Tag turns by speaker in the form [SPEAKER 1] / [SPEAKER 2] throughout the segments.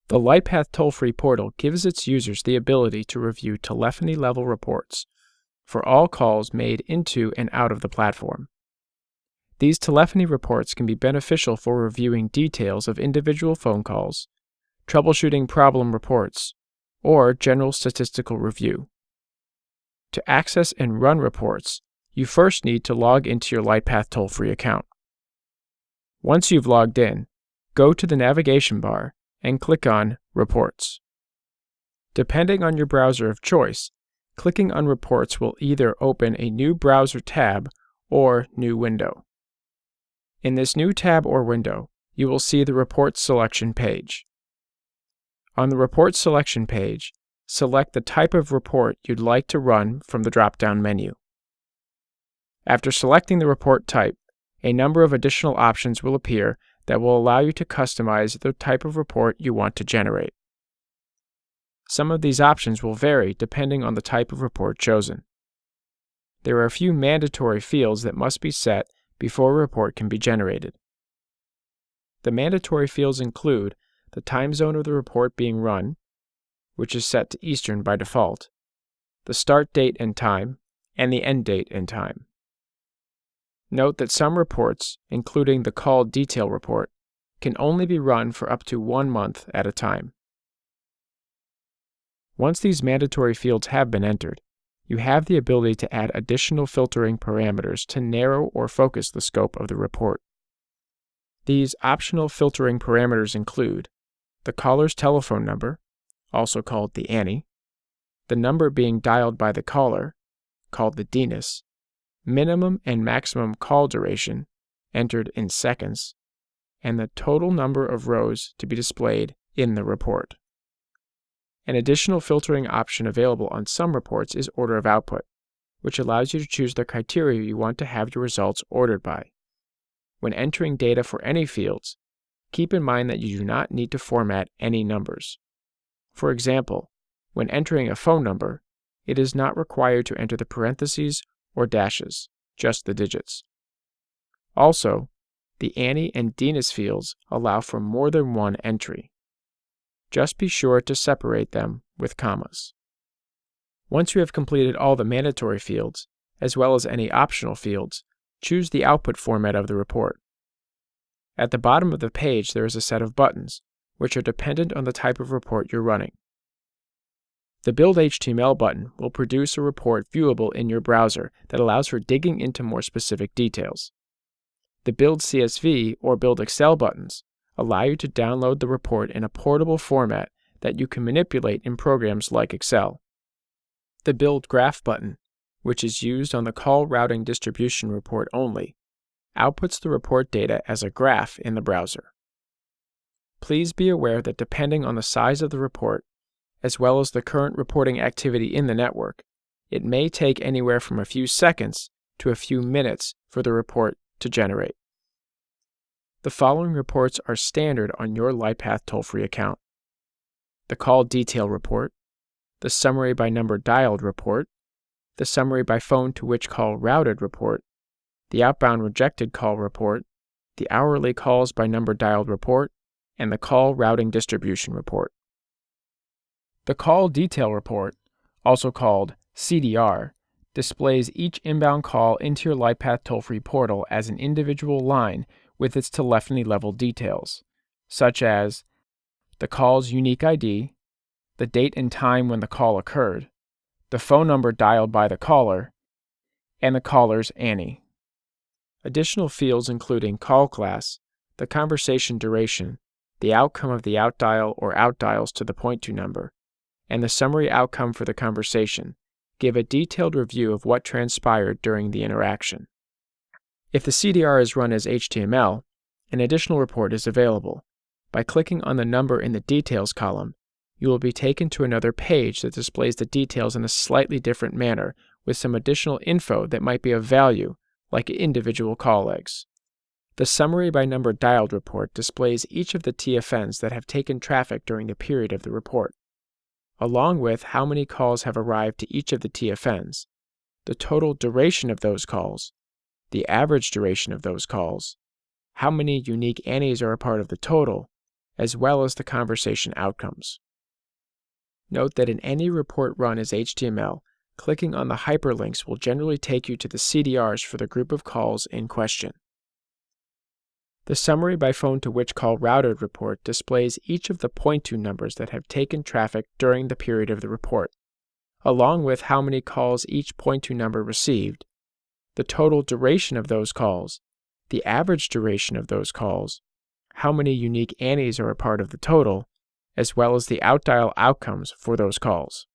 [SPEAKER 1] The Lightpath toll-free portal gives its users the ability to review telephony-level reports for all calls made into and out of the platform. These telephony reports can be beneficial for reviewing details of individual phone calls, troubleshooting problem reports, or general statistical review. To access and run reports, you first need to log into your Lightpath toll-free account. Once you've logged in, go to the navigation bar and click on Reports. Depending on your browser of choice, clicking on Reports will either open a new browser tab or new window. In this new tab or window, you will see the Reports selection page. On the Reports selection page, select the type of report you'd like to run from the drop-down menu. After selecting the report type, a number of additional options will appear that will allow you to customize the type of report you want to generate. Some of these options will vary depending on the type of report chosen. There are a few mandatory fields that must be set before a report can be generated. The mandatory fields include the time zone of the report being run, which is set to Eastern by default, the start date and time, and the end date and time. Note that some reports, including the call detail report, can only be run for up to 1 month at a time. Once these mandatory fields have been entered, you have the ability to add additional filtering parameters to narrow or focus the scope of the report. These optional filtering parameters include the caller's telephone number, also called the ANI, the number being dialed by the caller, called the DNIS, minimum and maximum call duration, entered in seconds, and the total number of rows to be displayed in the report. An additional filtering option available on some reports is order of output, which allows you to choose the criteria you want to have your results ordered by. When entering data for any fields, keep in mind that you do not need to format any numbers. For example, when entering a phone number, it is not required to enter the parentheses or dashes, just the digits. Also, the ANI and DNIS fields allow for more than one entry. Just be sure to separate them with commas. Once you have completed all the mandatory fields, as well as any optional fields, choose the output format of the report. At the bottom of the page there is a set of buttons, which are dependent on the type of report you're running. The Build HTML button will produce a report viewable in your browser that allows for digging into more specific details. The Build CSV or Build Excel buttons allow you to download the report in a portable format that you can manipulate in programs like Excel. The Build Graph button, which is used on the call routing distribution report only, outputs the report data as a graph in the browser. Please be aware that depending on the size of the report, as well as the current reporting activity in the network, it may take anywhere from a few seconds to a few minutes for the report to generate. The following reports are standard on your Lightpath toll-free account: the call detail report, the summary by number dialed report, the summary by phone to which call routed report, the outbound rejected call report, the hourly calls by number dialed report, and the call routing distribution report. The call detail report, also called CDR, displays each inbound call into your Lightpath toll-free portal as an individual line with its telephony-level details, such as the call's unique ID, the date and time when the call occurred, the phone number dialed by the caller, and the caller's ANI. Additional fields including call class, the conversation duration, the outcome of the outdial or outdials to the point-to number, and the summary outcome for the conversation give a detailed review of what transpired during the interaction. If the CDR is run as HTML, an additional report is available. By clicking on the number in the Details column, you will be taken to another page that displays the details in a slightly different manner with some additional info that might be of value, like individual call legs. The Summary by Number Dialed report displays each of the TFNs that have taken traffic during the period of the report, along with how many calls have arrived to each of the TFNs, the total duration of those calls, the average duration of those calls, how many unique ANIs are a part of the total, as well as the conversation outcomes. Note that in any report run as HTML, clicking on the hyperlinks will generally take you to the CDRs for the group of calls in question. The Summary by Phone to Which Call Routed report displays each of the point-to numbers that have taken traffic during the period of the report, along with how many calls each point-to number received, the total duration of those calls, the average duration of those calls, how many unique ANIs are a part of the total, as well as the outdial outcomes for those calls.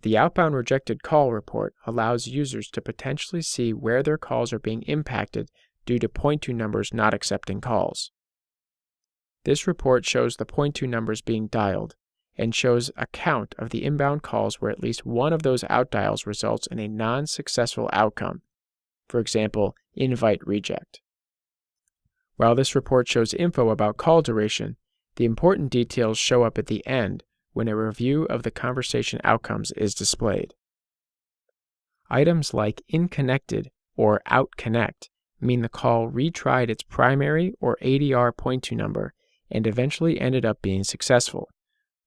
[SPEAKER 1] The Outbound Rejected Call report allows users to potentially see where their calls are being impacted due to point-to numbers not accepting calls. This report shows the point-to numbers being dialed and shows a count of the inbound calls where at least one of those outdials results in a non-successful outcome, for example, invite reject. While this report shows info about call duration, the important details show up at the end when a review of the conversation outcomes is displayed. Items like inconnected or outconnect mean the call retried its primary or ADR point-to number and eventually ended up being successful,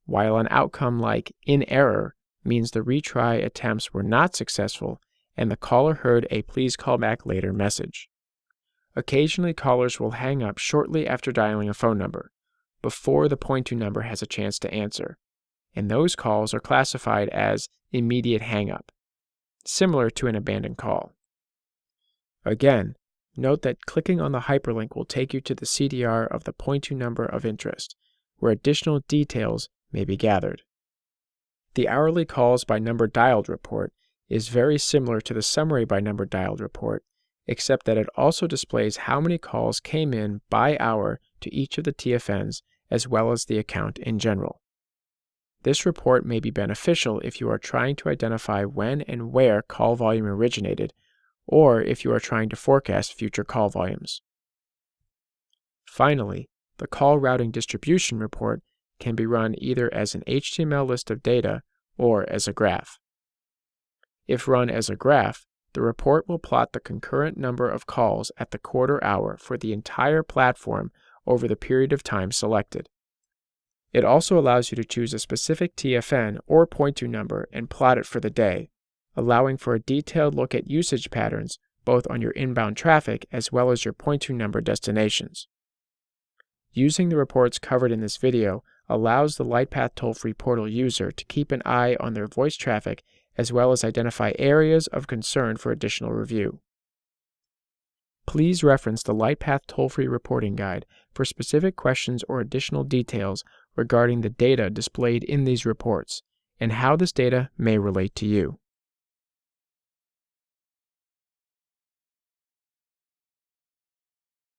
[SPEAKER 1] while an outcome like in error means the retry attempts were not successful and the caller heard a please call back later message. Occasionally, callers will hang up shortly after dialing a phone number, before the point-to number has a chance to answer, and those calls are classified as immediate hang-up, similar to an abandoned call. Again, note that clicking on the hyperlink will take you to the CDR of the point-to number of interest, where additional details may be gathered. The Hourly Calls by Number Dialed report is very similar to the Summary by Number Dialed report, except that it also displays how many calls came in by hour to each of the TFNs as well as the account in general. This report may be beneficial if you are trying to identify when and where call volume originated, or if you are trying to forecast future call volumes. Finally, the Call Routing Distribution report can be run either as an HTML list of data or as a graph. If run as a graph, the report will plot the concurrent number of calls at the quarter hour for the entire platform over the period of time selected. It also allows you to choose a specific TFN or point-to number and plot it for the day, allowing for a detailed look at usage patterns both on your inbound traffic as well as your point-to number destinations. Using the reports covered in this video allows the Lightpath toll-free portal user to keep an eye on their voice traffic as well as identify areas of concern for additional review. Please reference the Lightpath toll-free reporting guide for specific questions or additional details regarding the data displayed in these reports and how this data may relate to you.